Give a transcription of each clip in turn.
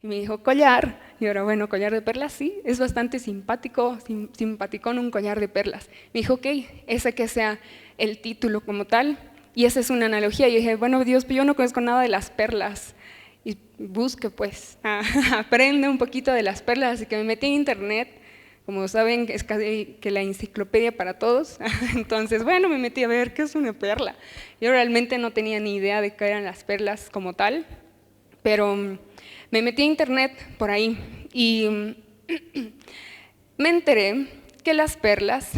Y me dijo, collar. Y ahora, bueno, collar de perlas, sí, es bastante simpático, simpaticón un collar de perlas. Me dijo, ok, ese que sea el título como tal. Y esa es una analogía. Y dije, bueno, Dios, yo no conozco nada de las perlas. Y busque, pues, aprende un poquito de las perlas. Así que me metí en internet. Como saben, es casi que la enciclopedia para todos. Entonces, bueno, me metí a ver qué es una perla. Yo realmente no tenía ni idea de qué eran las perlas como tal. Pero me metí a internet por ahí y me enteré que las perlas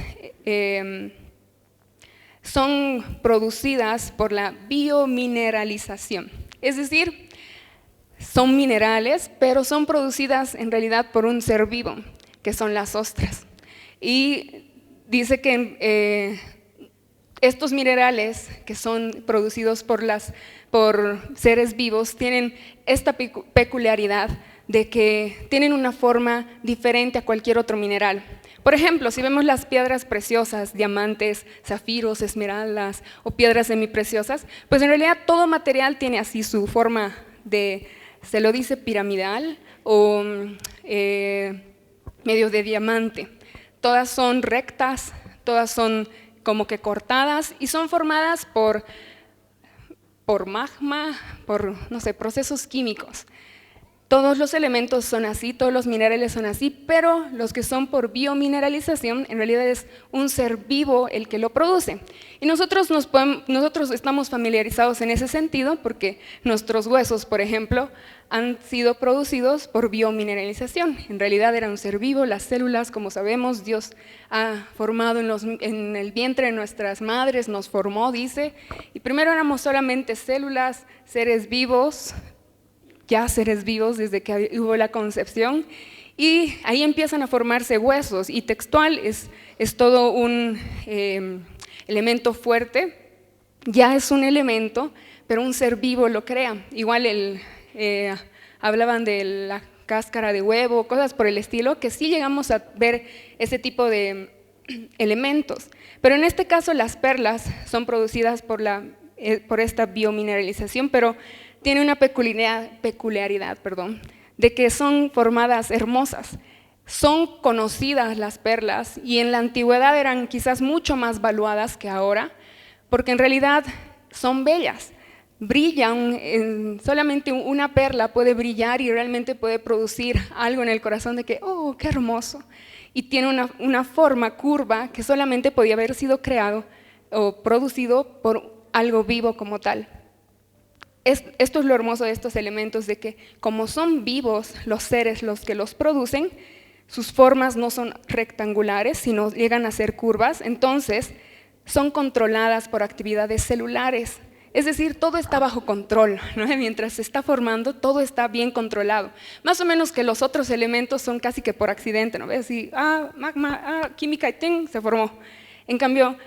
son producidas por la biomineralización. Es decir, son minerales, pero son producidas en realidad por un ser vivo, que son las ostras. Y dice que estos minerales que son producidos por seres vivos tienen esta peculiaridad de que tienen una forma diferente a cualquier otro mineral. Por ejemplo, si vemos las piedras preciosas, diamantes, zafiros, esmeraldas o piedras semipreciosas, pues en realidad todo material tiene así su forma se lo dice piramidal o medio de diamante. Todas son rectas, todas son como que cortadas y son formadas por magma, por, no sé, procesos químicos. Todos los elementos son así, todos los minerales son así, pero los que son por biomineralización, en realidad es un ser vivo el que lo produce. Y nosotros estamos familiarizados en ese sentido porque nuestros huesos, por ejemplo, han sido producidos por biomineralización. En realidad era un ser vivo, las células, como sabemos, Dios ha formado en el vientre de nuestras madres, nos formó, dice, y primero éramos solamente células, seres vivos, ya seres vivos desde que hubo la concepción, y ahí empiezan a formarse huesos, y textual es todo un elemento fuerte, ya es un elemento, pero un ser vivo lo crea. Igual hablaban de la cáscara de huevo, cosas por el estilo, que sí llegamos a ver ese tipo de elementos, pero en este caso las perlas son producidas por esta biomineralización, pero tiene una peculiaridad, de que son formadas hermosas. Son conocidas las perlas y en la antigüedad eran quizás mucho más valuadas que ahora, porque en realidad son bellas, brillan, solamente una perla puede brillar y realmente puede producir algo en el corazón de que, oh, qué hermoso, y tiene una forma curva que solamente podía haber sido creado o producido por algo vivo como tal. Esto es lo hermoso de estos elementos, de que como son vivos los seres los que los producen, sus formas no son rectangulares, sino llegan a ser curvas, entonces son controladas por actividades celulares. Es decir, todo está bajo control, ¿no? Mientras se está formando, todo está bien controlado. Más o menos que los otros elementos son casi que por accidente, ¿no ves? Y, magma, química, y se formó. En cambio,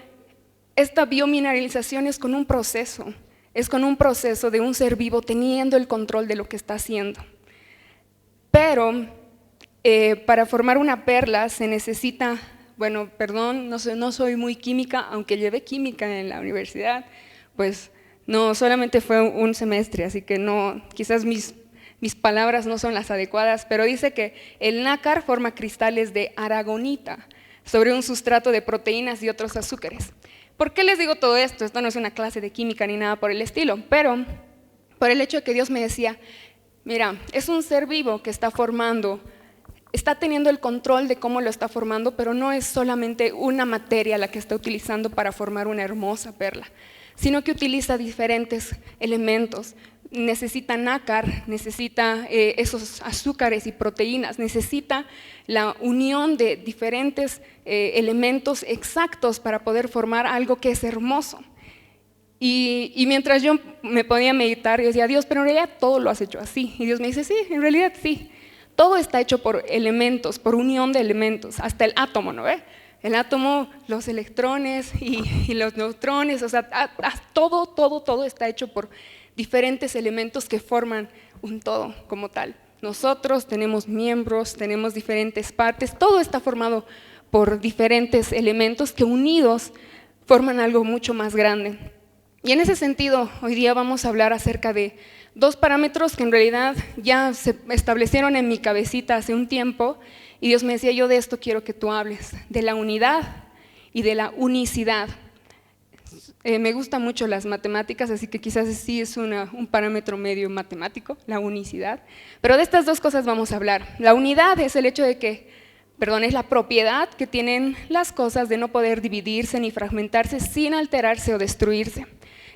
esta biomineralización es con un proceso. Es con un proceso de un ser vivo teniendo el control de lo que está haciendo. Pero para formar una perla se necesita, bueno, perdón, no soy muy química, aunque llevé química en la universidad, pues no, solamente fue un semestre, así que no, quizás mis palabras no son las adecuadas, pero dice que el nácar forma cristales de aragonita sobre un sustrato de proteínas y otros azúcares. ¿Por qué les digo todo esto? Esto no es una clase de química ni nada por el estilo, pero por el hecho de que Dios me decía, mira, es un ser vivo que está formando, está teniendo el control de cómo lo está formando, pero no es solamente una materia la que está utilizando para formar una hermosa perla, sino que utiliza diferentes elementos. Necesita nácar, necesita esos azúcares y proteínas, necesita la unión de diferentes elementos exactos para poder formar algo que es hermoso. Y mientras yo me podía meditar, yo decía, Dios, pero en realidad todo lo has hecho así. Y Dios me dice, sí, en realidad sí. Todo está hecho por elementos, por unión de elementos, hasta el átomo, ¿no ve? El átomo, los electrones y los neutrones, o sea, todo está hecho por diferentes elementos que forman un todo como tal. Nosotros tenemos miembros, tenemos diferentes partes, todo está formado por diferentes elementos que unidos forman algo mucho más grande. Y en ese sentido, hoy día vamos a hablar acerca de dos parámetros que en realidad ya se establecieron en mi cabecita hace un tiempo, y Dios me decía, yo de esto quiero que tú hables, de la unidad y de la unicidad. Me gustan mucho las matemáticas, así que quizás sí es un parámetro medio matemático, la unicidad. Pero de estas dos cosas vamos a hablar. La unidad es el hecho de que, es la propiedad que tienen las cosas de no poder dividirse ni fragmentarse sin alterarse o destruirse.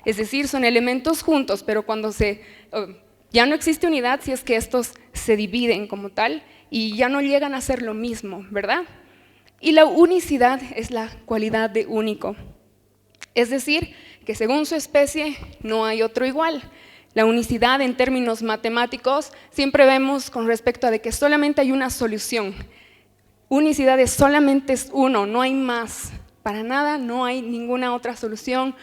Es decir, son elementos juntos, pero cuando ya no existe unidad si es que estos se dividen como tal y ya no llegan a ser lo mismo, ¿verdad? Y la unicidad es la cualidad de único. Es decir, que según su especie no hay otro igual. La unicidad en términos matemáticos siempre vemos con respecto a de que solamente hay una solución. Unicidad es solamente es uno, no hay más. Para nada, no hay ninguna otra solución,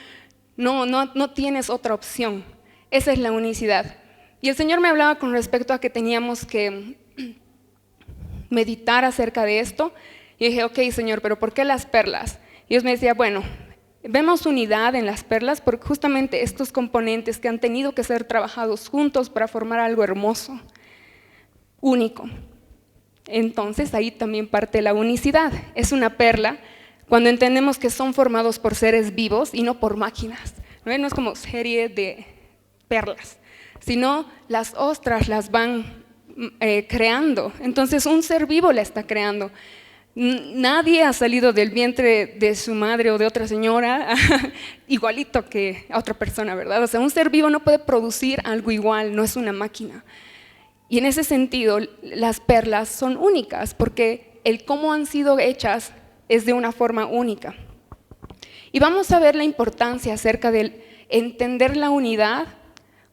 no tienes otra opción. Esa es la unicidad. Y el Señor me hablaba con respecto a que teníamos que meditar acerca de esto. Y dije, ok, Señor, pero ¿por qué las perlas? Y Dios me decía, bueno, vemos unidad en las perlas por justamente estos componentes que han tenido que ser trabajados juntos para formar algo hermoso, único. Entonces ahí también parte la unicidad. Es una perla cuando entendemos que son formados por seres vivos y no por máquinas. No es como serie de perlas, sino las ostras las van creando. Entonces un ser vivo la está creando. Nadie ha salido del vientre de su madre o de otra señora igualito que a otra persona, ¿verdad? O sea, un ser vivo no puede producir algo igual, no es una máquina. Y en ese sentido, las perlas son únicas porque el cómo han sido hechas es de una forma única. Y vamos a ver la importancia acerca del entender la unidad,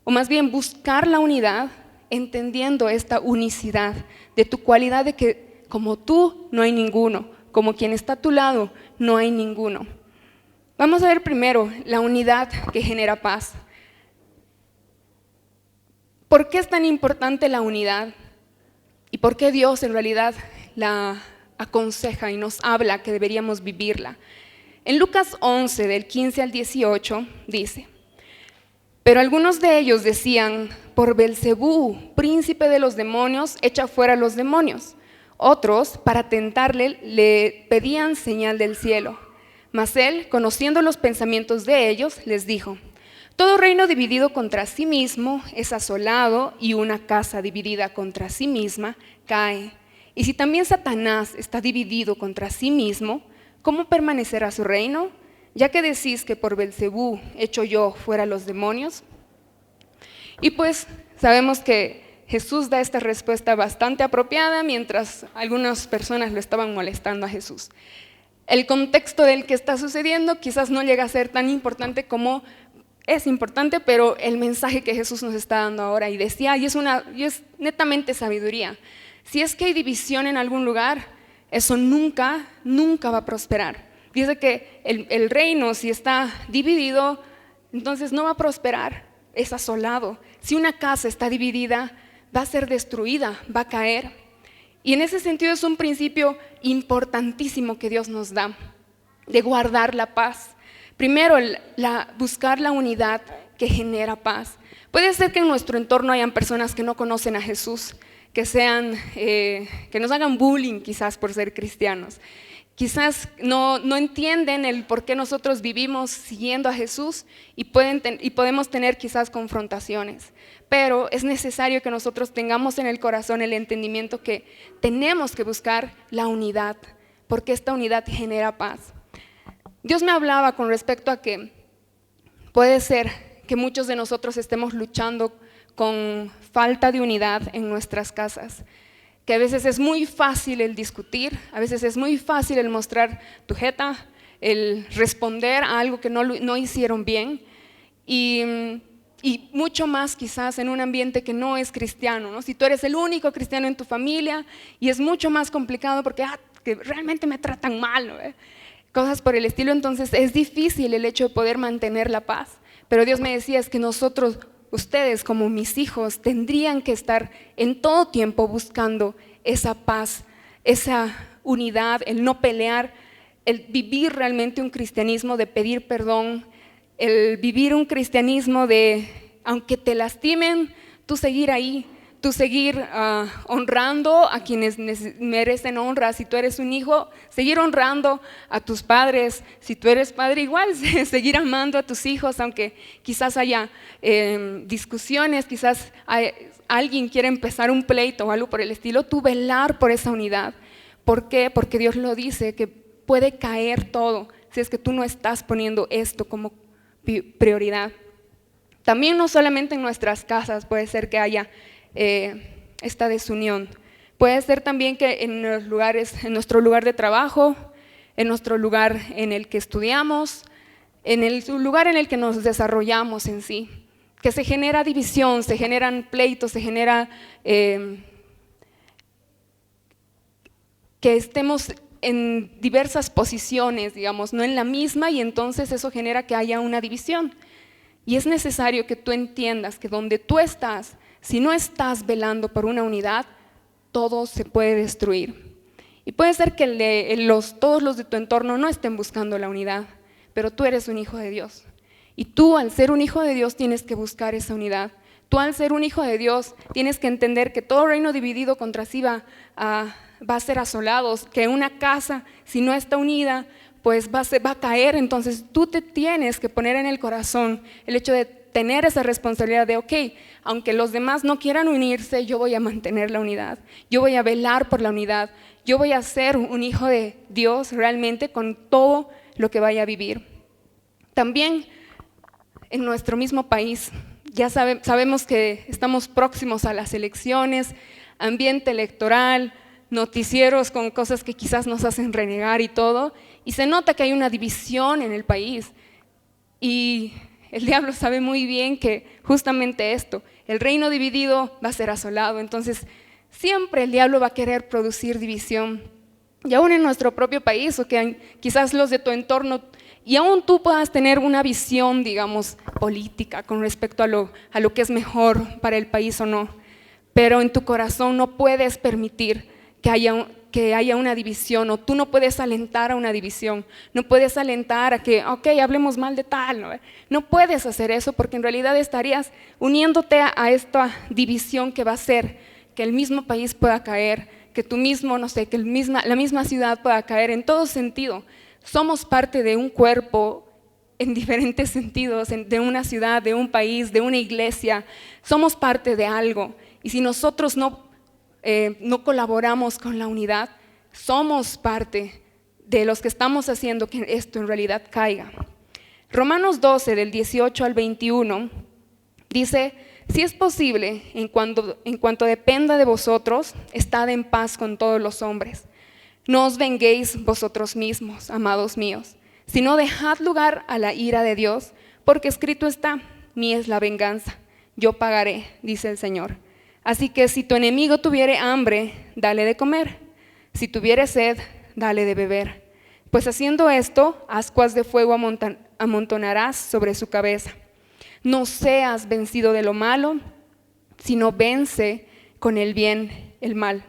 o más bien buscar la unidad, entendiendo esta unicidad de tu cualidad de que como tú no hay ninguno, como quien está a tu lado no hay ninguno. Vamos a ver primero la unidad que genera paz. ¿Por qué es tan importante la unidad? ¿Y por qué Dios en realidad la aconseja y nos habla que deberíamos vivirla? En Lucas 11, del 15 al 18, dice: pero algunos de ellos decían, por Belcebú, príncipe de los demonios, echa fuera a los demonios. Otros, para tentarle, le pedían señal del cielo. Mas él, conociendo los pensamientos de ellos, les dijo: todo reino dividido contra sí mismo es asolado, y una casa dividida contra sí misma cae. Y si también Satanás está dividido contra sí mismo, ¿cómo permanecerá su reino? Ya que decís que por Belcebú echo yo fuera los demonios. Y pues sabemos que Jesús da esta respuesta bastante apropiada mientras algunas personas lo estaban molestando a Jesús. El contexto del que está sucediendo quizás no llega a ser tan importante como es importante, pero el mensaje que Jesús nos está dando ahora, y decía, y es netamente sabiduría, si es que hay división en algún lugar, eso nunca va a prosperar. Dice que el reino, si está dividido, entonces no va a prosperar, es asolado. Si una casa está dividida, va a ser destruida, va a caer. Y en ese sentido es un principio importantísimo que Dios nos da, de guardar la paz. Primero, buscar la unidad que genera paz. Puede ser que en nuestro entorno hayan personas que no conocen a Jesús, que nos hagan bullying quizás por ser cristianos. Quizás no entienden el por qué nosotros vivimos siguiendo a Jesús y podemos tener quizás confrontaciones. Pero es necesario que nosotros tengamos en el corazón el entendimiento que tenemos que buscar la unidad, porque esta unidad genera paz. Dios me hablaba con respecto a que puede ser que muchos de nosotros estemos luchando con falta de unidad en nuestras casas, que a veces es muy fácil el discutir, a veces es muy fácil el mostrar tu jeta, el responder a algo que no hicieron bien, y mucho más quizás en un ambiente que no es cristiano, ¿no? Si tú eres el único cristiano en tu familia, y es mucho más complicado porque que realmente me tratan mal, ¿no? Cosas por el estilo, entonces es difícil el hecho de poder mantener la paz. Pero Dios me decía, es que nosotros, ustedes como mis hijos, tendrían que estar en todo tiempo buscando esa paz, esa unidad, el no pelear, el vivir realmente un cristianismo de pedir perdón, el vivir un cristianismo de, aunque te lastimen, tú seguir ahí, tú seguir honrando a quienes merecen honra. Si tú eres un hijo, seguir honrando a tus padres. Si tú eres padre, igual, seguir amando a tus hijos, aunque quizás haya discusiones, quizás alguien quiera empezar un pleito o algo por el estilo, tú velar por esa unidad. ¿Por qué? Porque Dios lo dice, que puede caer todo si es que tú no estás poniendo esto como prioridad. También no solamente en nuestras casas puede ser que haya esta desunión. Puede ser también que en los lugares, en nuestro lugar de trabajo, en nuestro lugar en el que estudiamos, en el lugar en el que nos desarrollamos en sí, que se genera división, se generan pleitos, se genera que estemos en diversas posiciones, digamos, no en la misma, y entonces eso genera que haya una división. Y es necesario que tú entiendas que donde tú estás, si no estás velando por una unidad, todo se puede destruir. Y puede ser que todos los de tu entorno no estén buscando la unidad, pero tú eres un hijo de Dios. Y tú, al ser un hijo de Dios, tienes que buscar esa unidad. Tú, al ser un hijo de Dios, tienes que entender que todo reino dividido contra sí va a ser asolado, que una casa, si no está unida, pues va a caer. Entonces tú te tienes que poner en el corazón el hecho de tener esa responsabilidad de, ok, aunque los demás no quieran unirse, yo voy a mantener la unidad, yo voy a velar por la unidad, yo voy a ser un hijo de Dios realmente con todo lo que vaya a vivir. También en nuestro mismo país, ya sabemos que estamos próximos a las elecciones, ambiente electoral, noticieros con cosas que quizás nos hacen renegar y todo, y se nota que hay una división en el país. Y el diablo sabe muy bien que justamente esto, el reino dividido va a ser asolado. Entonces siempre el diablo va a querer producir división. Y aún en nuestro propio país, o que quizás los de tu entorno, y aún tú puedas tener una visión, digamos, política con respecto a lo que es mejor para el país o no, pero en tu corazón no puedes permitir que haya una división, o tú no puedes alentar a una división, no puedes alentar a que, ok, hablemos mal de tal, no puedes hacer eso, porque en realidad estarías uniéndote a esta división que va a hacer que el mismo país pueda caer, que tú mismo, no sé, que la misma ciudad pueda caer en todo sentido. Somos parte de un cuerpo en diferentes sentidos, de una ciudad, de un país, de una iglesia, somos parte de algo, y si nosotros no colaboramos con la unidad, somos parte de los que estamos haciendo que esto en realidad caiga. Romanos 12, del 18 al 21, dice: si es posible, en cuanto dependa de vosotros, estad en paz con todos los hombres. No os venguéis vosotros mismos, amados míos, sino dejad lugar a la ira de Dios, porque escrito está: mía es la venganza, yo pagaré, dice el Señor. Así que si tu enemigo tuviere hambre, dale de comer; si tuviere sed, dale de beber. Pues haciendo esto, ascuas de fuego amontonarás sobre su cabeza. No seas vencido de lo malo, sino vence con el bien el mal.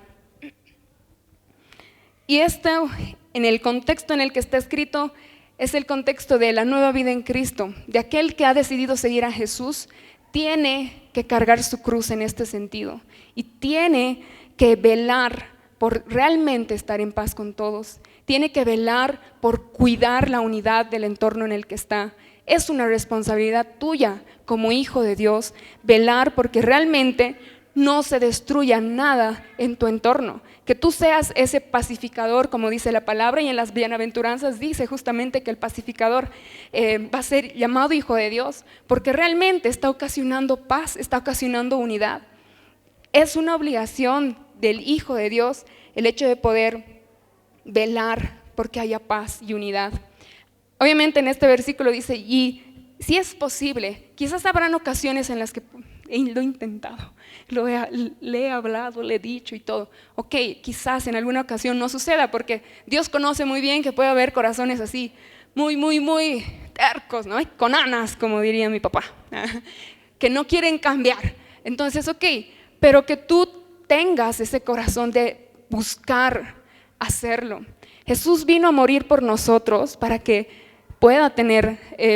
Y esto, en el contexto en el que está escrito, es el contexto de la nueva vida en Cristo, de aquel que ha decidido seguir a Jesús. Tiene que cargar su cruz en este sentido y tiene que velar por realmente estar en paz con todos. Tiene que velar por cuidar la unidad del entorno en el que está. Es una responsabilidad tuya como hijo de Dios velar porque realmente no se destruya nada en tu entorno, que tú seas ese pacificador, como dice la palabra, y en las bienaventuranzas dice justamente que el pacificador va a ser llamado hijo de Dios, porque realmente está ocasionando paz, está ocasionando unidad. Es una obligación del hijo de Dios el hecho de poder velar porque haya paz y unidad. Obviamente en este versículo dice: y si es posible, quizás habrán ocasiones en las que lo he intentado, le he hablado, le he dicho y todo. Ok, quizás en alguna ocasión no suceda, porque Dios conoce muy bien que puede haber corazones así, muy tercos, ¿no? Con anas, como diría mi papá, que no quieren cambiar. Entonces, ok, pero que tú tengas ese corazón de buscar hacerlo. Jesús vino a morir por nosotros para que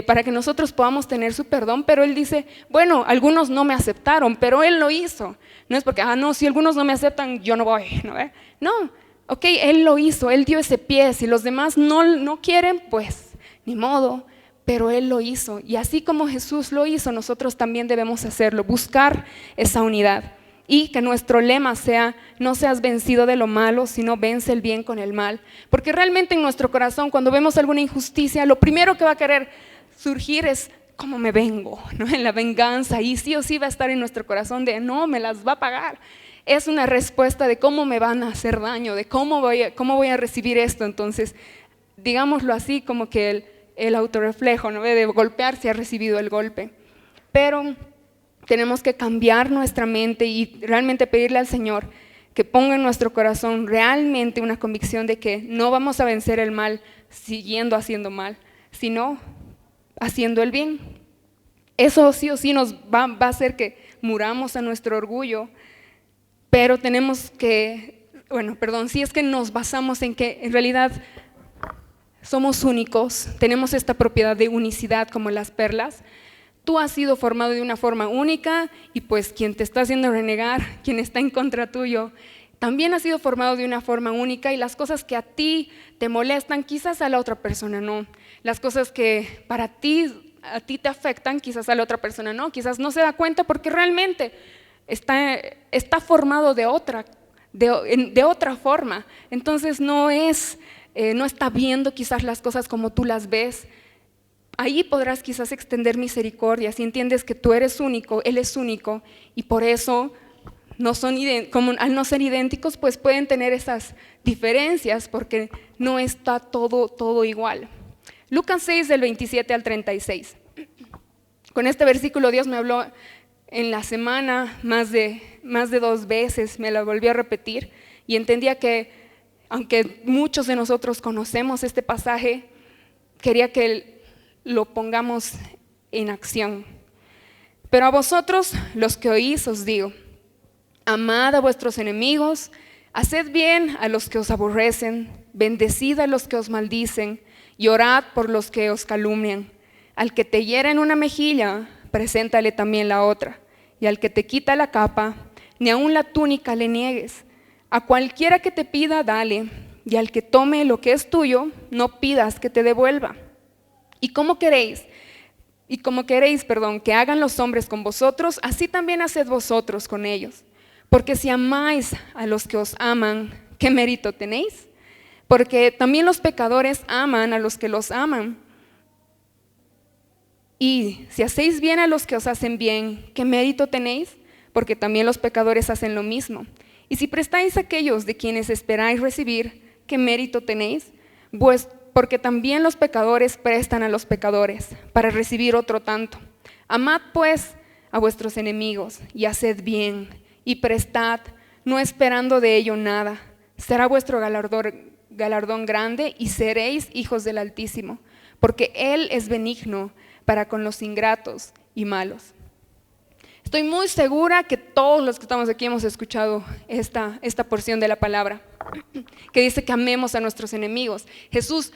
para que nosotros podamos tener su perdón, pero Él dice, bueno, algunos no me aceptaron, pero Él lo hizo. No es porque, no, si algunos no me aceptan, yo no voy, ¿no? No, ok, Él lo hizo, Él dio ese pie, si los demás no quieren, pues ni modo, pero Él lo hizo. Y así como Jesús lo hizo, nosotros también debemos hacerlo, buscar esa unidad. Y que nuestro lema sea, no seas vencido de lo malo, sino vence el bien con el mal. Porque realmente en nuestro corazón, cuando vemos alguna injusticia, lo primero que va a querer surgir es, ¿cómo me vengo? ¿No? En la venganza, y sí o sí va a estar en nuestro corazón de, no, me las va a pagar. Es una respuesta de cómo me van a hacer daño, de cómo voy a recibir esto. Entonces, digámoslo así, como que el autorreflejo, ¿no? De golpear si ha recibido el golpe. Pero tenemos que cambiar nuestra mente y realmente pedirle al Señor que ponga en nuestro corazón realmente una convicción de que no vamos a vencer el mal siguiendo haciendo mal, sino haciendo el bien. Eso sí o sí nos va a hacer que muramos a nuestro orgullo, pero tenemos que, si es que nos basamos en que en realidad somos únicos, tenemos esta propiedad de unicidad como las perlas. Tú has sido formado de una forma única y pues quien te está haciendo renegar, quien está en contra tuyo, también ha sido formado de una forma única, y las cosas que a ti te molestan, quizás a la otra persona no. Las cosas que a ti te afectan, quizás a la otra persona no. Quizás no se da cuenta porque realmente está formado de otra forma. Entonces no está viendo quizás las cosas como tú las ves. Ahí podrás quizás extender misericordia si entiendes que tú eres único, Él es único, y por eso al no ser idénticos, pues pueden tener esas diferencias porque no está todo igual. Lucas 6, del 27 al 36. Con este versículo Dios me habló en la semana más de 2 veces, me lo volvió a repetir, y entendía que aunque muchos de nosotros conocemos este pasaje, quería que lo pongamos en acción. Pero a vosotros, los que oís, os digo, amad a vuestros enemigos, haced bien a los que os aborrecen, bendecid a los que os maldicen, y orad por los que os calumnian. Al que te hiera en una mejilla, preséntale también la otra, y al que te quita la capa, ni aun la túnica le niegues. A cualquiera que te pida, dale, y al que tome lo que es tuyo, no pidas que te devuelva. Y como queréis, que hagan los hombres con vosotros, así también haced vosotros con ellos. Porque si amáis a los que os aman, ¿qué mérito tenéis? Porque también los pecadores aman a los que los aman. Y si hacéis bien a los que os hacen bien, ¿qué mérito tenéis? Porque también los pecadores hacen lo mismo. Y si prestáis a aquellos de quienes esperáis recibir, ¿qué mérito tenéis? Pues porque también los pecadores prestan a los pecadores para recibir otro tanto. Amad pues a vuestros enemigos y haced bien y prestad, no esperando de ello nada. Será vuestro galardón grande y seréis hijos del Altísimo, porque Él es benigno para con los ingratos y malos. Estoy muy segura que todos los que estamos aquí hemos escuchado esta porción de la palabra, que dice que amemos a nuestros enemigos. Jesús,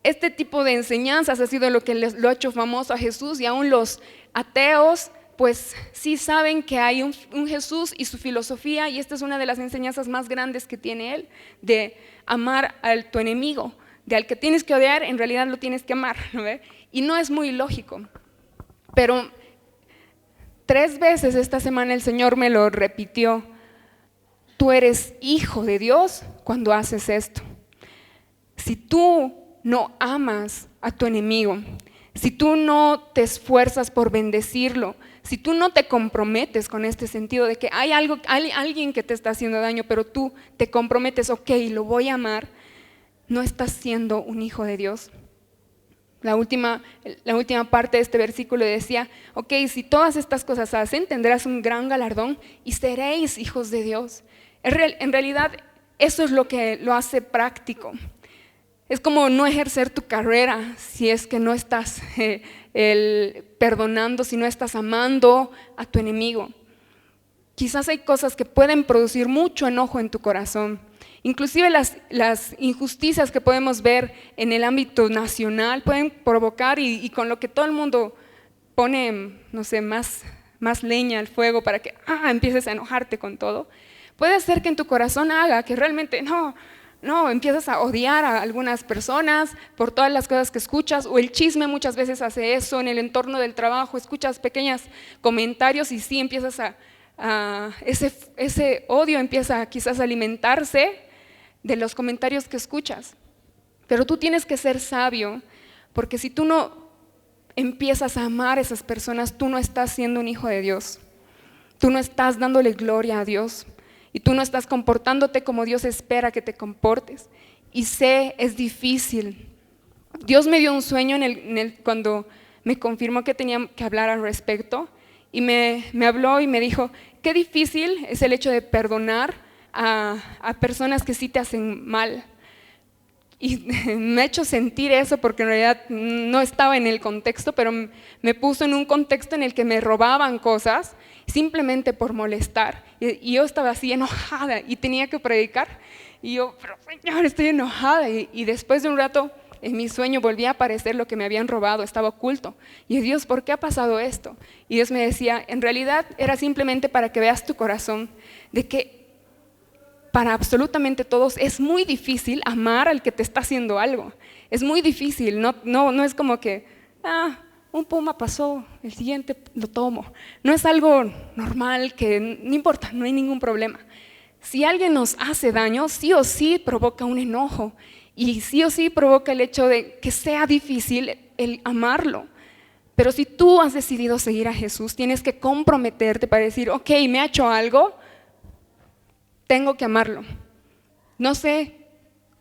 este tipo de enseñanzas ha sido lo que lo ha hecho famoso a Jesús, y aún los ateos pues sí saben que hay un Jesús y su filosofía, y esta es una de las enseñanzas más grandes que tiene Él, de amar a tu enemigo, de al que tienes que odiar, en realidad lo tienes que amar, ¿no? Y no es muy lógico, pero 3 veces esta semana el Señor me lo repitió: tú eres hijo de Dios cuando haces esto. Si tú no amas a tu enemigo, si tú no te esfuerzas por bendecirlo, si tú no te comprometes con este sentido de que hay alguien que te está haciendo daño, pero tú te comprometes, ok, lo voy a amar, no estás siendo un hijo de Dios. La última parte de este versículo decía, ok, si todas estas cosas hacen, tendrás un gran galardón y seréis hijos de Dios. En realidad, eso es lo que lo hace práctico. Es como no ejercer tu carrera si es que no estás perdonando, si no estás amando a tu enemigo. Quizás hay cosas que pueden producir mucho enojo en tu corazón, Inclusive las injusticias que podemos ver en el ámbito nacional pueden provocar, y con lo que todo el mundo pone, no sé, más leña al fuego para que empieces a enojarte con todo, puede ser que en tu corazón haga que realmente no, empiezas a odiar a algunas personas por todas las cosas que escuchas, o el chisme muchas veces hace eso en el entorno del trabajo, escuchas pequeños comentarios y sí empiezas ese odio empieza quizás a alimentarse de los comentarios que escuchas. Pero tú tienes que ser sabio, porque si tú no empiezas a amar a esas personas, tú no estás siendo un hijo de Dios, tú no estás dándole gloria a Dios. Y tú no estás comportándote como Dios espera que te comportes. Y sé, es difícil. Dios me dio un sueño cuando me confirmó que tenía que hablar al respecto. Y me habló y me dijo, qué difícil es el hecho de perdonar a personas que sí te hacen mal. Y me ha hecho sentir eso porque en realidad no estaba en el contexto, pero me puso en un contexto en el que me robaban cosas simplemente por molestar. Y yo estaba así enojada y tenía que predicar. Y yo, pero Señor, estoy enojada. Y después de un rato, en mi sueño volvía a aparecer lo que me habían robado, estaba oculto. Y Dios, ¿por qué ha pasado esto? Y Dios me decía, en realidad era simplemente para que veas tu corazón, de que para absolutamente todos es muy difícil amar al que te está haciendo algo. Es muy difícil, no es como que, un puma pasó, el siguiente lo tomo. No es algo normal, que no importa, no hay ningún problema. Si alguien nos hace daño, sí o sí provoca un enojo, y sí o sí provoca el hecho de que sea difícil el amarlo. Pero si tú has decidido seguir a Jesús, tienes que comprometerte para decir, ok, me ha hecho algo, tengo que amarlo. No sé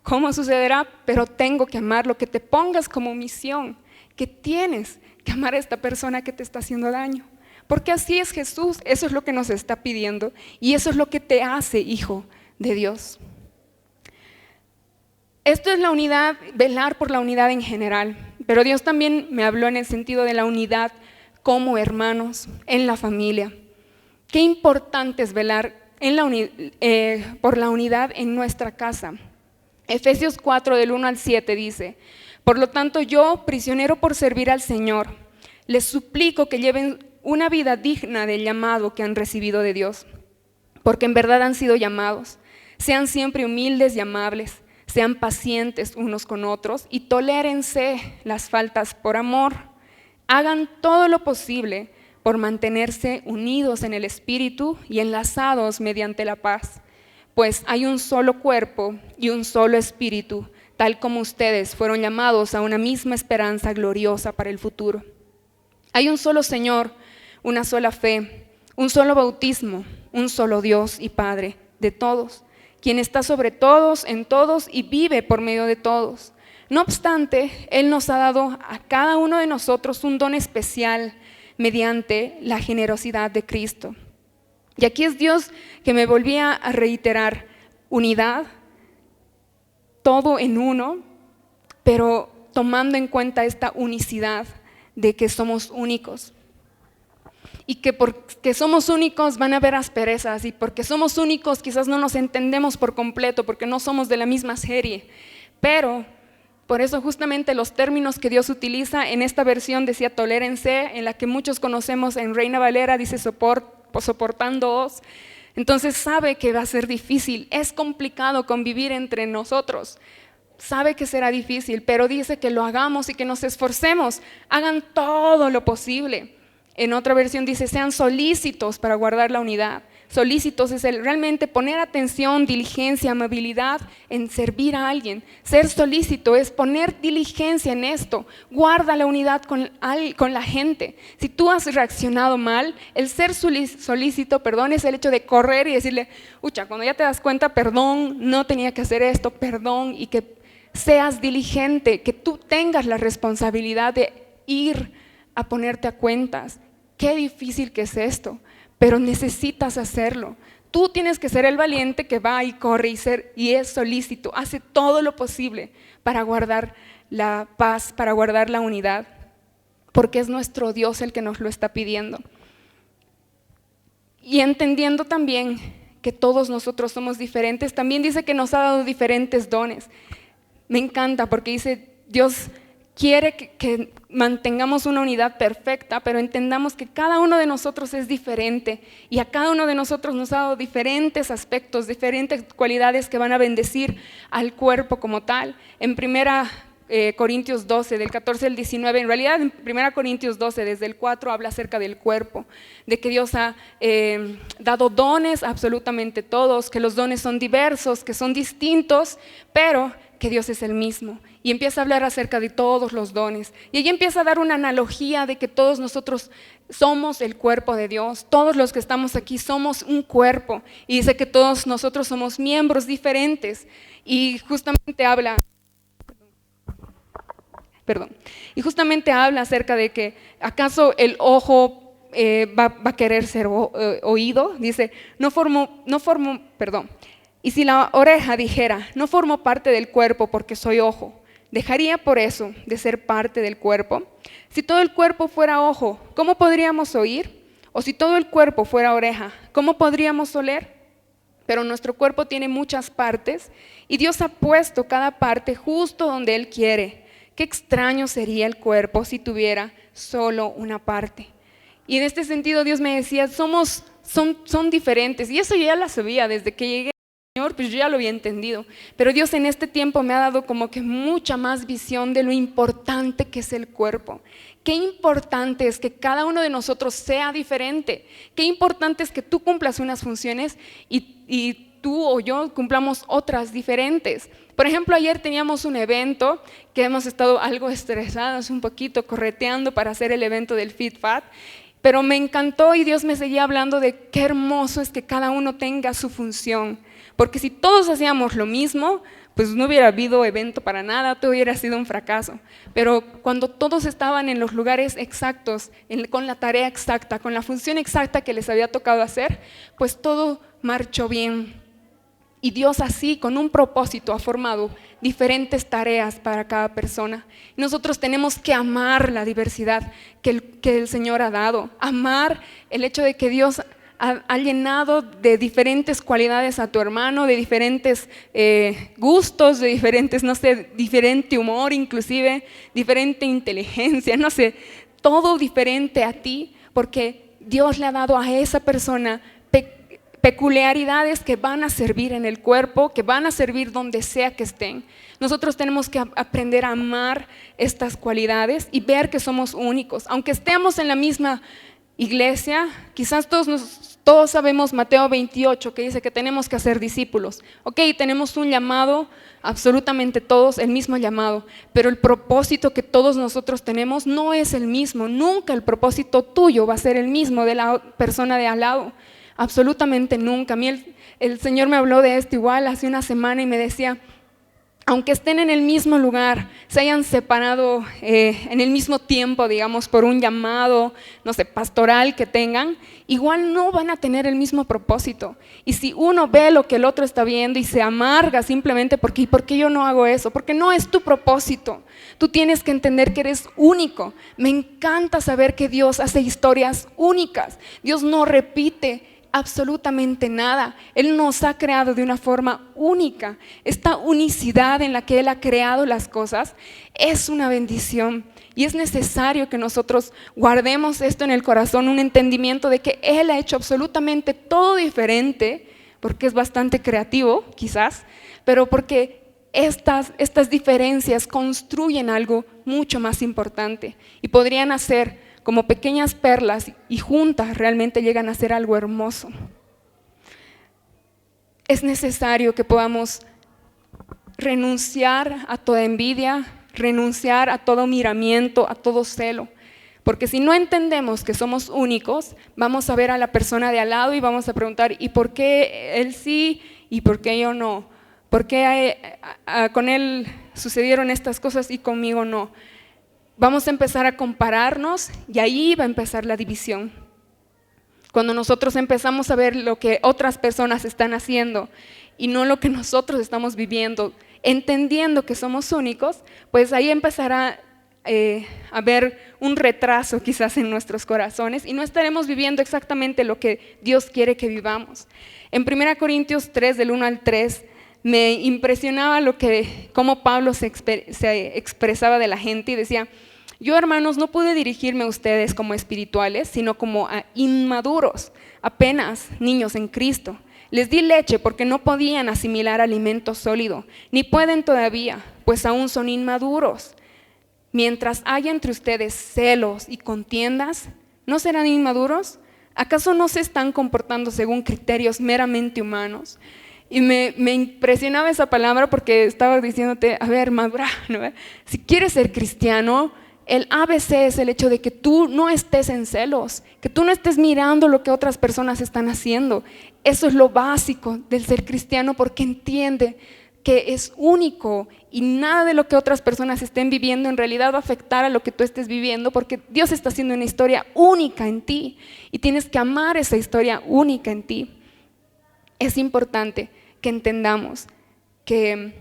cómo sucederá, pero tengo que amarlo, que te pongas como misión, que tienes que amar a esta persona que te está haciendo daño. Porque así es Jesús, eso es lo que nos está pidiendo y eso es lo que te hace hijo de Dios. Esto es la unidad, velar por la unidad en general, pero Dios también me habló en el sentido de la unidad como hermanos, en la familia. Qué importante es velar por la unidad en nuestra casa. Efesios 4 del 1 al 7 dice, por lo tanto yo, prisionero por servir al Señor, les suplico que lleven una vida digna del llamado que han recibido de Dios, porque en verdad han sido llamados. Sean siempre humildes y amables, sean pacientes unos con otros y tolérense las faltas por amor. Hagan todo lo posible por mantenerse unidos en el Espíritu y enlazados mediante la paz, pues hay un solo cuerpo y un solo Espíritu, tal como ustedes fueron llamados a una misma esperanza gloriosa para el futuro. Hay un solo Señor, una sola fe, un solo bautismo, un solo Dios y Padre de todos, quien está sobre todos, en todos y vive por medio de todos. No obstante, Él nos ha dado a cada uno de nosotros un don especial mediante la generosidad de Cristo. Y aquí es Dios que me volvía a reiterar, unidad, todo en uno, pero tomando en cuenta esta unicidad de que somos únicos. Y que porque somos únicos van a haber asperezas, y porque somos únicos quizás no nos entendemos por completo, porque no somos de la misma serie, pero por eso justamente los términos que Dios utiliza en esta versión decía tolérense, en la que muchos conocemos en Reina Valera dice soportándoos. Entonces sabe que va a ser difícil, es complicado convivir entre nosotros, sabe que será difícil, pero dice que lo hagamos y que nos esforcemos, hagan todo lo posible. En otra versión dice sean solícitos para guardar la unidad. Solícitos es realmente poner atención, diligencia, amabilidad en servir a alguien. Ser solícito es poner diligencia en esto. Guarda la unidad con la gente. Si tú has reaccionado mal, el ser solícito, es el hecho de correr y decirle, cuando ya te das cuenta, perdón, no tenía que hacer esto, perdón, y que seas diligente, que tú tengas la responsabilidad de ir a ponerte a cuentas. Qué difícil que es esto, pero necesitas hacerlo. Tú tienes que ser el valiente que va y corre y es solícito, hace todo lo posible para guardar la paz, para guardar la unidad, porque es nuestro Dios el que nos lo está pidiendo. Y entendiendo también que todos nosotros somos diferentes, también dice que nos ha dado diferentes dones. Me encanta porque dice, Dios quiere que mantengamos una unidad perfecta, pero entendamos que cada uno de nosotros es diferente y a cada uno de nosotros nos ha dado diferentes aspectos, diferentes cualidades que van a bendecir al cuerpo como tal. En primera Corintios 12, del 14 al 19, en realidad en 1 Corintios 12, desde el 4 habla acerca del cuerpo, de que Dios ha dado dones a absolutamente todos, que los dones son diversos, que son distintos, pero que Dios es el mismo. Y empieza a hablar acerca de todos los dones. Y ella empieza a dar una analogía de que todos nosotros somos el cuerpo de Dios, todos los que estamos aquí somos un cuerpo. Y dice que todos nosotros somos miembros diferentes. Y justamente habla acerca de que ¿acaso el ojo va a querer ser oído? Dice, y si la oreja dijera, no formo parte del cuerpo porque soy ojo, ¿dejaría por eso de ser parte del cuerpo? Si todo el cuerpo fuera ojo, ¿cómo podríamos oír? O si todo el cuerpo fuera oreja, ¿cómo podríamos oler? Pero nuestro cuerpo tiene muchas partes y Dios ha puesto cada parte justo donde Él quiere. Qué extraño sería el cuerpo si tuviera solo una parte. Y en este sentido Dios me decía, son diferentes. Y eso yo ya lo sabía desde que llegué al Señor, pues yo ya lo había entendido. Pero Dios en este tiempo me ha dado como que mucha más visión de lo importante que es el cuerpo. Qué importante es que cada uno de nosotros sea diferente. Qué importante es que tú cumplas unas funciones y tú o yo cumplamos otras diferentes. Por ejemplo, ayer teníamos un evento que hemos estado algo estresados, un poquito correteando para hacer el evento del FitFat, pero me encantó y Dios me seguía hablando de qué hermoso es que cada uno tenga su función, porque si todos hacíamos lo mismo, pues no hubiera habido evento para nada, todo hubiera sido un fracaso. Pero cuando todos estaban en los lugares exactos, con la tarea exacta, con la función exacta que les había tocado hacer, pues todo marchó bien. Y Dios así, con un propósito, ha formado diferentes tareas para cada persona. Nosotros tenemos que amar la diversidad que el Señor ha dado, amar el hecho de que Dios ha llenado de diferentes cualidades a tu hermano, de diferentes gustos, de diferentes, diferente humor inclusive, diferente inteligencia, todo diferente a ti, porque Dios le ha dado a esa persona peculiaridades que van a servir en el cuerpo, que van a servir donde sea que estén. Nosotros tenemos que aprender a amar estas cualidades y ver que somos únicos. Aunque estemos en la misma iglesia, quizás todos sabemos Mateo 28, que dice que tenemos que hacer discípulos. Ok, tenemos un llamado, absolutamente todos, el mismo llamado, pero el propósito que todos nosotros tenemos no es el mismo. Nunca el propósito tuyo va a ser el mismo de la persona de al lado. Absolutamente nunca. A mí el Señor me habló de esto igual hace una semana y me decía, aunque estén en el mismo lugar, se hayan separado en el mismo tiempo, digamos, por un llamado, pastoral que tengan, igual no van a tener el mismo propósito. Y si uno ve lo que el otro está viendo y se amarga simplemente porque, ¿y por qué yo no hago eso? Porque no es tu propósito. Tú tienes que entender que eres único. Me encanta saber que Dios hace historias únicas. Dios no repite absolutamente nada. Él nos ha creado de una forma única. Esta unicidad en la que Él ha creado las cosas es una bendición y es necesario que nosotros guardemos esto en el corazón, un entendimiento de que Él ha hecho absolutamente todo diferente, porque es bastante creativo quizás, pero porque estas diferencias construyen algo mucho más importante y podrían hacer como pequeñas perlas y juntas realmente llegan a ser algo hermoso. Es necesario que podamos renunciar a toda envidia, renunciar a todo miramiento, a todo celo, porque si no entendemos que somos únicos, vamos a ver a la persona de al lado y vamos a preguntar, ¿y por qué él sí y por qué yo no? ¿Por qué con él sucedieron estas cosas y conmigo no? Vamos a empezar a compararnos y ahí va a empezar la división. Cuando nosotros empezamos a ver lo que otras personas están haciendo y no lo que nosotros estamos viviendo, entendiendo que somos únicos, pues ahí empezará haber un retraso quizás en nuestros corazones y no estaremos viviendo exactamente lo que Dios quiere que vivamos. En 1 Corintios 3, del 1 al 3, me impresionaba cómo Pablo se expresaba de la gente y decía: yo, hermanos, no pude dirigirme a ustedes como espirituales, sino como a inmaduros, apenas niños en Cristo. Les di leche porque no podían asimilar alimento sólido, ni pueden todavía, pues aún son inmaduros. Mientras haya entre ustedes celos y contiendas, ¿no serán inmaduros? ¿Acaso no se están comportando según criterios meramente humanos? Y me impresionaba esa palabra porque estaba diciéndote, a ver, madura, ¿no? Si quieres ser cristiano, el ABC es el hecho de que tú no estés en celos, que tú no estés mirando lo que otras personas están haciendo. Eso es lo básico del ser cristiano, porque entiende que es único y nada de lo que otras personas estén viviendo en realidad va a afectar a lo que tú estés viviendo, porque Dios está haciendo una historia única en ti y tienes que amar esa historia única en ti. Es importante que entendamos que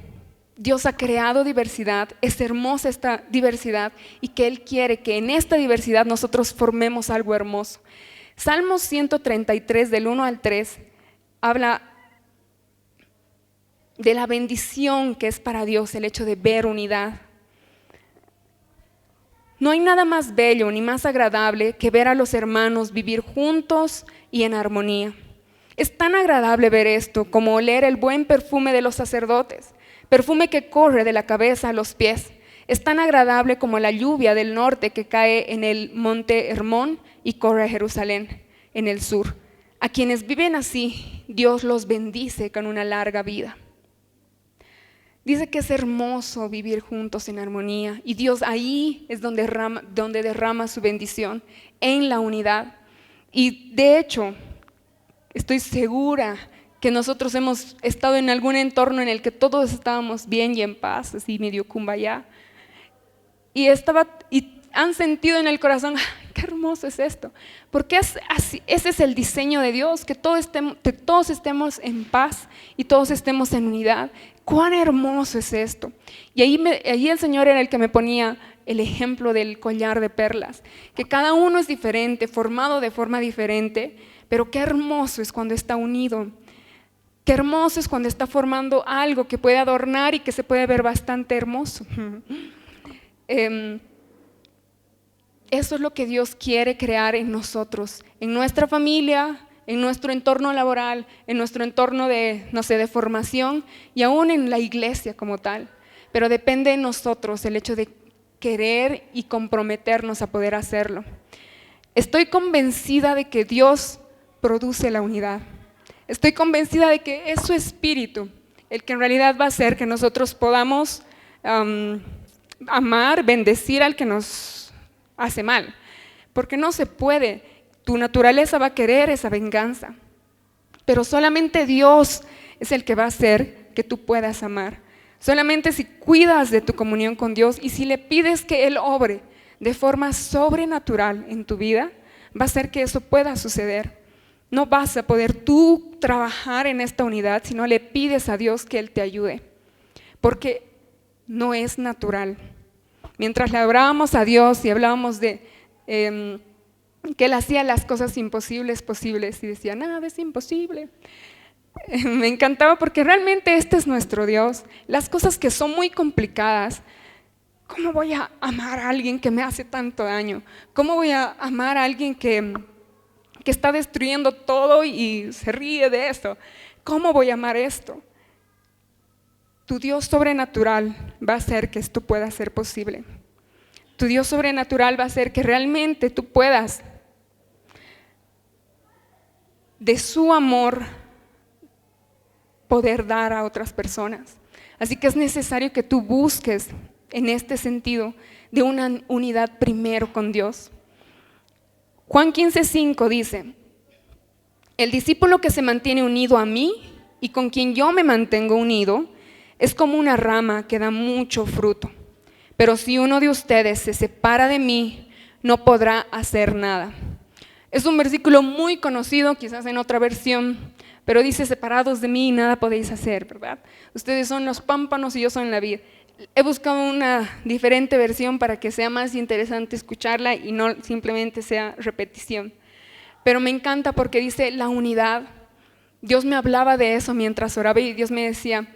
Dios ha creado diversidad, es hermosa esta diversidad y que Él quiere que en esta diversidad nosotros formemos algo hermoso. Salmos 133 del 1 al 3 habla de la bendición que es para Dios el hecho de ver unidad. No hay nada más bello ni más agradable que ver a los hermanos vivir juntos y en armonía. Es tan agradable ver esto como oler el buen perfume de los sacerdotes, perfume que corre de la cabeza a los pies. Es tan agradable como la lluvia del norte que cae en el monte Hermón y corre a Jerusalén en el sur. A quienes viven así, Dios los bendice con una larga vida. Dice que es hermoso vivir juntos en armonía y Dios ahí es donde derrama su bendición, en la unidad. Y de hecho, estoy segura que nosotros hemos estado en algún entorno en el que todos estábamos bien y en paz, así medio kumbaya, y han sentido en el corazón, qué hermoso es esto, porque así, ese es el diseño de Dios, que todos estemos en paz y todos estemos en unidad. Cuán hermoso es esto. Y ahí el Señor era el que me ponía el ejemplo del collar de perlas, que cada uno es diferente, formado de forma diferente, pero qué hermoso es cuando está unido. Qué hermoso es cuando está formando algo que puede adornar y que se puede ver bastante hermoso. Eso es lo que Dios quiere crear en nosotros, en nuestra familia, en nuestro entorno laboral, en nuestro entorno de formación y aún en la iglesia como tal. Pero depende de nosotros el hecho de querer y comprometernos a poder hacerlo. Estoy convencida de que Dios produce la unidad. Estoy convencida de que es su espíritu el que en realidad va a hacer que nosotros podamos amar, bendecir al que nos hace mal. Porque no se puede, tu naturaleza va a querer esa venganza. Pero solamente Dios es el que va a hacer que tú puedas amar. Solamente si cuidas de tu comunión con Dios y si le pides que Él obre de forma sobrenatural en tu vida, va a hacer que eso pueda suceder. No vas a poder tú trabajar en esta unidad si no le pides a Dios que Él te ayude, porque no es natural. Mientras le hablábamos a Dios y hablábamos de que Él hacía las cosas imposibles posibles y decía, nada es imposible. Me encantaba porque realmente este es nuestro Dios. Las cosas que son muy complicadas, ¿cómo voy a amar a alguien que me hace tanto daño? ¿Cómo voy a amar a alguien que está destruyendo todo y se ríe de esto? ¿Cómo voy a amar esto? Tu Dios sobrenatural va a hacer que esto pueda ser posible. Tu Dios sobrenatural va a hacer que realmente tú puedas, de su amor, poder dar a otras personas. Así que es necesario que tú busques en este sentido de una unidad primero con Dios. Juan 15:5 dice, el discípulo que se mantiene unido a mí y con quien yo me mantengo unido es como una rama que da mucho fruto. Pero si uno de ustedes se separa de mí, no podrá hacer nada. Es un versículo muy conocido, quizás en otra versión, pero dice, separados de mí nada podéis hacer, ¿verdad? Ustedes son los pámpanos y yo soy la vid. He buscado una diferente versión para que sea más interesante escucharla y no simplemente sea repetición. Pero me encanta porque dice la unidad. Dios me hablaba de eso mientras oraba y Dios me decía,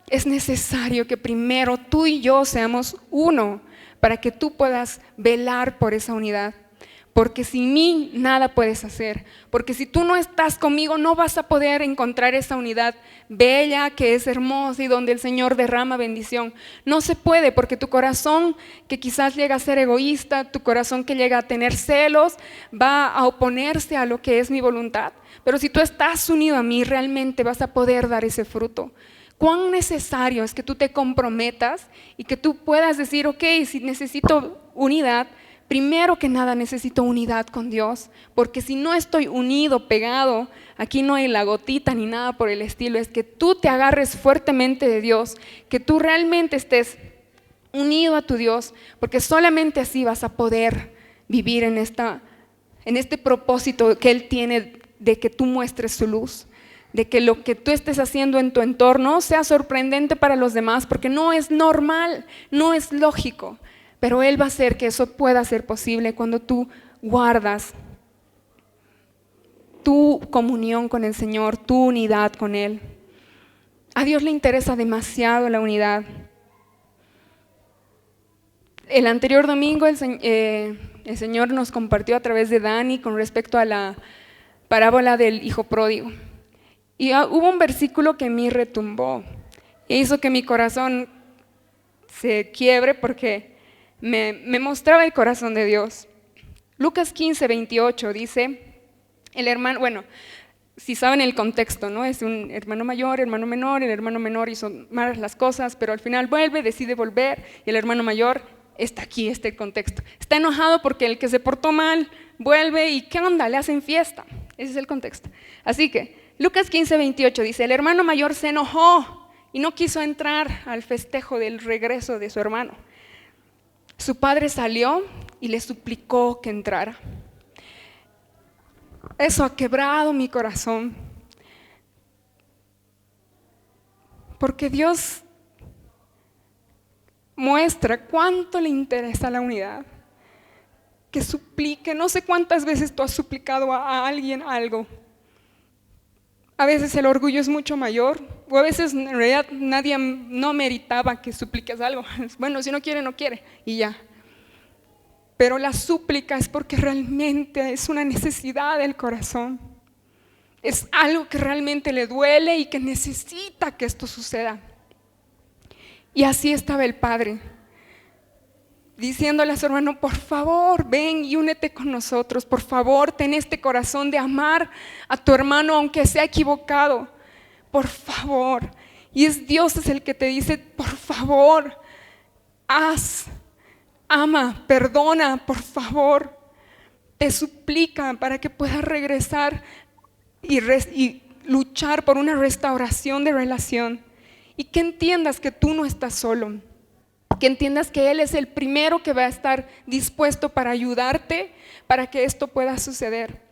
es necesario que primero tú y yo seamos uno para que tú puedas velar por esa unidad. Porque sin mí nada puedes hacer, porque si tú no estás conmigo no vas a poder encontrar esa unidad bella que es hermosa y donde el Señor derrama bendición. No se puede porque tu corazón que quizás llega a ser egoísta, tu corazón que llega a tener celos, va a oponerse a lo que es mi voluntad. Pero si tú estás unido a mí realmente vas a poder dar ese fruto. Cuán necesario es que tú te comprometas y que tú puedas decir, ok, si necesito unidad, primero que nada necesito unidad con Dios, porque si no estoy unido, pegado, aquí no hay la gotita ni nada por el estilo, es que tú te agarres fuertemente de Dios, que tú realmente estés unido a tu Dios, porque solamente así vas a poder vivir en este propósito que Él tiene de que tú muestres su luz, de que lo que tú estés haciendo en tu entorno sea sorprendente para los demás, porque no es normal, no es lógico. Pero Él va a hacer que eso pueda ser posible cuando tú guardas tu comunión con el Señor, tu unidad con Él. A Dios le interesa demasiado la unidad. El anterior domingo el Señor nos compartió a través de Dani con respecto a la parábola del hijo pródigo. Y hubo un versículo que a mí retumbó e hizo que mi corazón se quiebre porque me mostraba el corazón de Dios. Lucas 15:28 dice, el hermano, bueno, si saben el contexto, ¿no? Es un hermano mayor, hermano menor, el hermano menor hizo malas las cosas, pero al final vuelve, decide volver, y el hermano mayor está aquí, el contexto. Está enojado porque el que se portó mal vuelve y ¿qué onda? Le hacen fiesta. Ese es el contexto. Así que Lucas 15:28 dice, el hermano mayor se enojó y no quiso entrar al festejo del regreso de su hermano. Su padre salió y le suplicó que entrara. Eso ha quebrado mi corazón, porque Dios muestra cuánto le interesa la unidad, que suplique. No sé cuántas veces tú has suplicado a alguien algo. A veces el orgullo es mucho mayor, o a veces en realidad nadie no meritaba que supliques algo. Bueno, si no quiere, no quiere, y ya. Pero la súplica es porque realmente es una necesidad del corazón. Es algo que realmente le duele y que necesita que esto suceda. Y así estaba el padre, diciéndole a su hermano, por favor, ven y únete con nosotros. Por favor, ten este corazón de amar a tu hermano aunque sea equivocado. Por favor. Y Dios es el que te dice, por favor, ama, perdona, por favor. Te suplica para que puedas regresar y luchar por una restauración de relación. Y que entiendas que tú no estás solo. Que entiendas que Él es el primero que va a estar dispuesto para ayudarte, para que esto pueda suceder.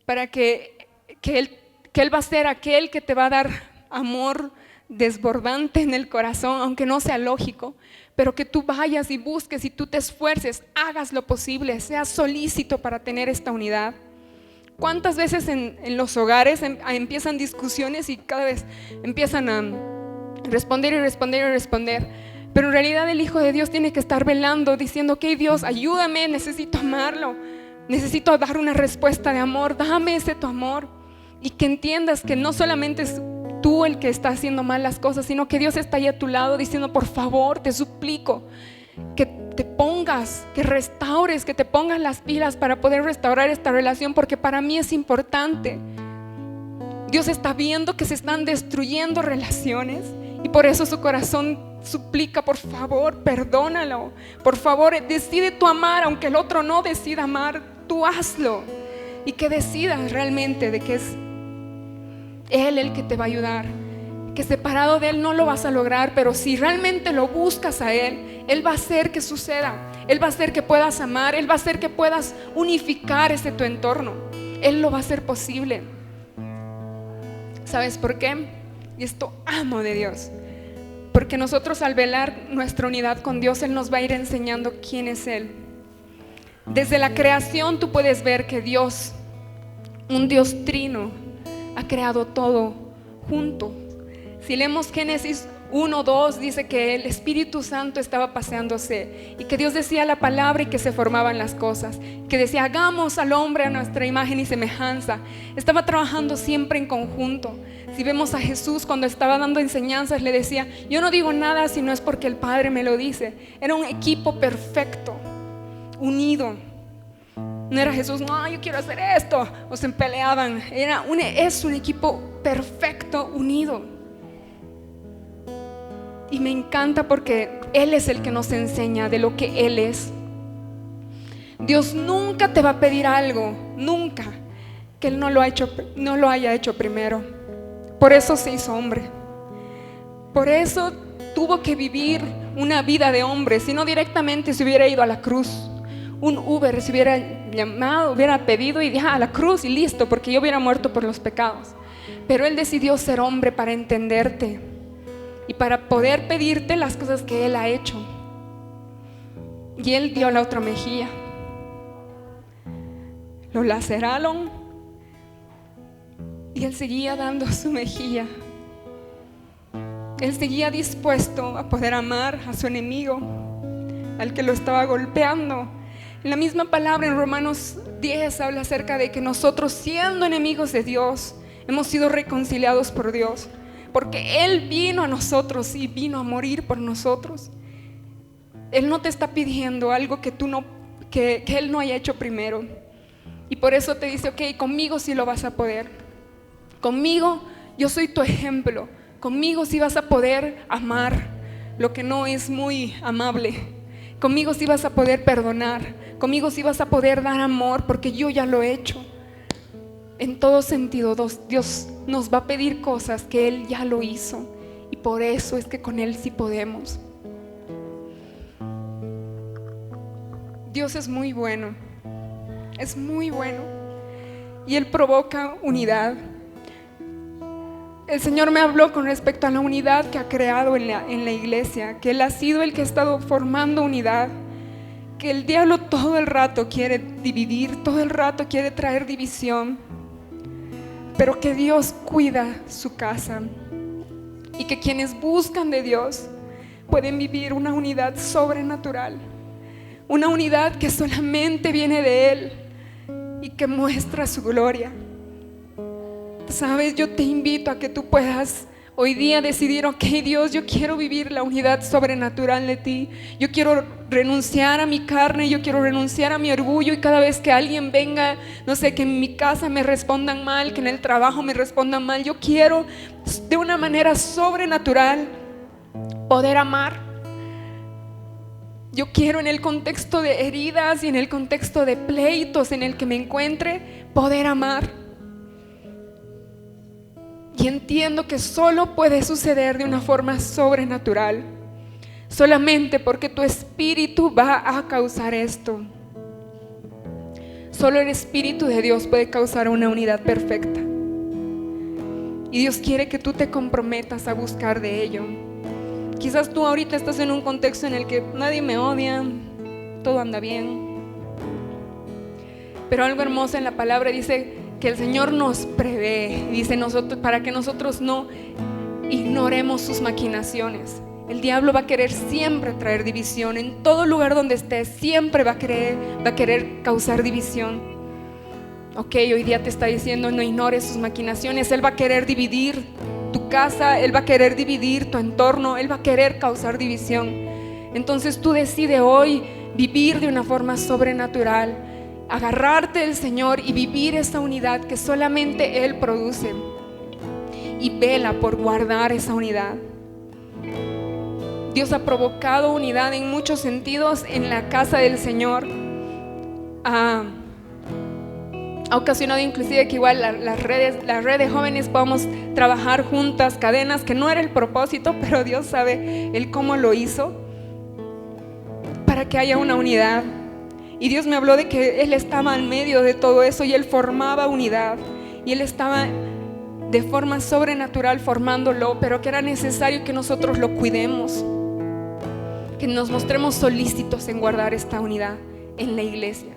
Para que Él va a ser aquel que te va a dar amor desbordante en el corazón, aunque no sea lógico, pero que tú vayas y busques y tú te esfuerces, hagas lo posible, seas solícito para tener esta unidad. ¿Cuántas veces en los hogares empiezan discusiones y cada vez empiezan a responder y responder y responder? Pero en realidad el Hijo de Dios tiene que estar velando, diciendo, ok, Dios, ayúdame, necesito amarlo, necesito dar una respuesta de amor, dame ese tu amor. Y que entiendas que no solamente es tú el que está haciendo mal las cosas, sino que Dios está ahí a tu lado diciendo, por favor, te suplico que te pongas, que restaures, que te pongas las pilas para poder restaurar esta relación, porque para mí es importante. Dios está viendo que se están destruyendo relaciones y por eso su corazón suplica, por favor, perdónalo. Por favor, decide tú amar, aunque el otro no decida amar, tú hazlo. Y que decidas realmente de que es Él el que te va a ayudar. Que separado de Él no lo vas a lograr, pero si realmente lo buscas a Él, Él va a hacer que suceda. Él va a hacer que puedas amar, Él va a hacer que puedas unificar tu entorno. Él lo va a hacer posible. ¿Sabes por qué? Y esto amo de Dios, Porque nosotros al velar nuestra unidad con Dios, Él nos va a ir enseñando quién es Él. Desde la creación tú puedes ver que Dios, un Dios trino, ha creado todo junto. Si leemos Génesis 1:2, dice que el Espíritu Santo estaba paseándose y que Dios decía la palabra y que se formaban las cosas, que decía hagamos al hombre a nuestra imagen y semejanza. Estaba trabajando siempre en conjunto. Si vemos a Jesús cuando estaba dando enseñanzas, le decía yo no digo nada si no es porque el Padre me lo dice. Era un equipo perfecto, unido. No era Jesús, no, yo quiero hacer esto, o se peleaban. Es un equipo perfecto, unido. Y me encanta porque Él es el que nos enseña de lo que Él es. Dios nunca te va a pedir algo, nunca, que Él no lo haya hecho primero. Por eso se hizo hombre. Por eso tuvo que vivir una vida de hombre. Si no, directamente se hubiera ido a la cruz. Un Uber se hubiera llamado, hubiera pedido y a la cruz y listo, porque yo hubiera muerto por los pecados. Pero Él decidió ser hombre para entenderte y para poder pedirte las cosas que Él ha hecho. Y Él dio la otra mejilla. Lo laceraron y Él seguía dando su mejilla. Él seguía dispuesto a poder amar a su enemigo, al que lo estaba golpeando. En la misma palabra en Romanos 10 habla acerca de que nosotros, siendo enemigos de Dios, hemos sido reconciliados por Dios, porque Él vino a nosotros y vino a morir por nosotros. Él no te está pidiendo algo que Él no haya hecho primero. Y por eso te dice, ok, conmigo sí lo vas a poder. Conmigo yo soy tu ejemplo. Conmigo sí vas a poder amar lo que no es muy amable. Conmigo sí vas a poder perdonar. Conmigo sí vas a poder dar amor, porque yo ya lo he hecho. En todo sentido, Dios nos va a pedir cosas que Él ya lo hizo. Y por eso es que con Él sí podemos. Dios es muy bueno. Es muy bueno. Y Él provoca unidad. El Señor me habló con respecto a la unidad que ha creado en la iglesia, que Él ha sido el que ha estado formando unidad, que el diablo todo el rato quiere dividir, todo el rato quiere traer división, pero que Dios cuida su casa y que quienes buscan de Dios pueden vivir una unidad sobrenatural, una unidad que solamente viene de Él y que muestra su gloria. Sabes, yo te invito a que tú puedas hoy día decidir, ok Dios, yo quiero vivir la unidad sobrenatural de ti. Yo quiero renunciar a mi carne, yo quiero renunciar a mi orgullo, y cada vez que alguien venga, no sé, que en mi casa me respondan mal, que en el trabajo me respondan mal, yo quiero de una manera sobrenatural poder amar. Yo quiero, en el contexto de heridas y en el contexto de pleitos en el que me encuentre, poder amar. Y entiendo que solo puede suceder de una forma sobrenatural, solamente porque tu espíritu va a causar esto. Solo el Espíritu de Dios puede causar una unidad perfecta. Y Dios quiere que tú te comprometas a buscar de ello. Quizás tú ahorita estás en un contexto en el que nadie me odia, todo anda bien. Pero algo hermoso en la palabra dice que el Señor nos prevé, dice para que nosotros no ignoremos sus maquinaciones. El diablo va a querer siempre traer división. En todo lugar donde estés, siempre va a querer causar división. Ok, hoy día te está diciendo no ignores sus maquinaciones. Él va a querer dividir tu casa, Él va a querer dividir tu entorno, Él va a querer causar división. Entonces tú decides hoy vivir de una forma sobrenatural, agarrarte del Señor y vivir esa unidad que solamente Él produce, y vela por guardar esa unidad. Dios ha provocado unidad en muchos sentidos en la casa del Señor. Ha ocasionado inclusive que igual las redes jóvenes podamos trabajar juntas, cadenas, que no era el propósito, pero Dios sabe Él cómo lo hizo para que haya una unidad. Y Dios me habló de que Él estaba en medio de todo eso y Él formaba unidad, y Él estaba de forma sobrenatural formándolo, pero que era necesario que nosotros lo cuidemos, que nos mostremos solícitos en guardar esta unidad en la iglesia.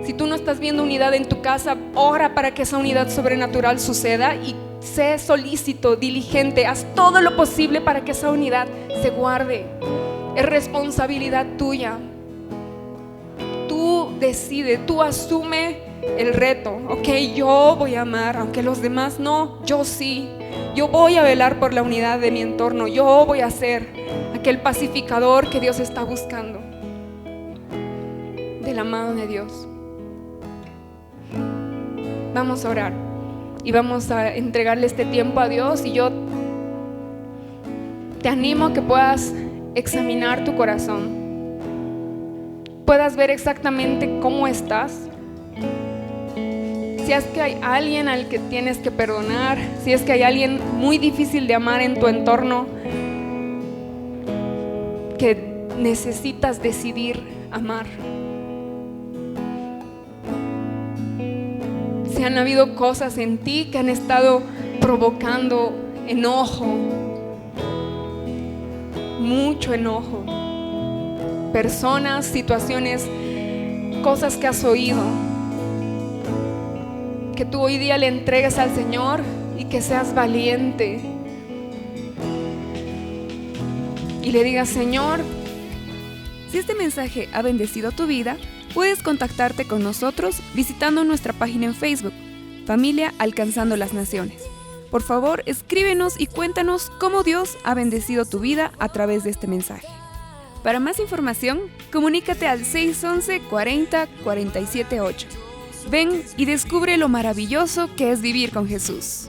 Si tú no estás viendo unidad en tu casa, ora para que esa unidad sobrenatural suceda y sé solícito, diligente, haz todo lo posible para que esa unidad se guarde. Es responsabilidad tuya. Tú decide, tú asume el reto. Ok, yo voy a amar, aunque los demás no, yo sí. Yo voy a velar por la unidad de mi entorno. Yo voy a ser aquel pacificador que Dios está buscando, de la mano de Dios. Vamos a orar y vamos a entregarle este tiempo a Dios, y yo te animo a que puedas examinar tu corazón, puedas ver exactamente cómo estás. Si es que hay alguien al que tienes que perdonar, si es que hay alguien muy difícil de amar en tu entorno que necesitas decidir amar. Si han habido cosas en ti que han estado provocando enojo, mucho enojo, personas, situaciones, cosas que has oído, que tú hoy día le entregues al Señor y que seas valiente y le digas: Señor. Si este mensaje ha bendecido tu vida, puedes contactarte con nosotros visitando nuestra página en Facebook, Familia Alcanzando las Naciones. Por favor, escríbenos y cuéntanos cómo Dios ha bendecido tu vida a través de este mensaje. Para más información, comunícate al 611 40 47 8. Ven y descubre lo maravilloso que es vivir con Jesús.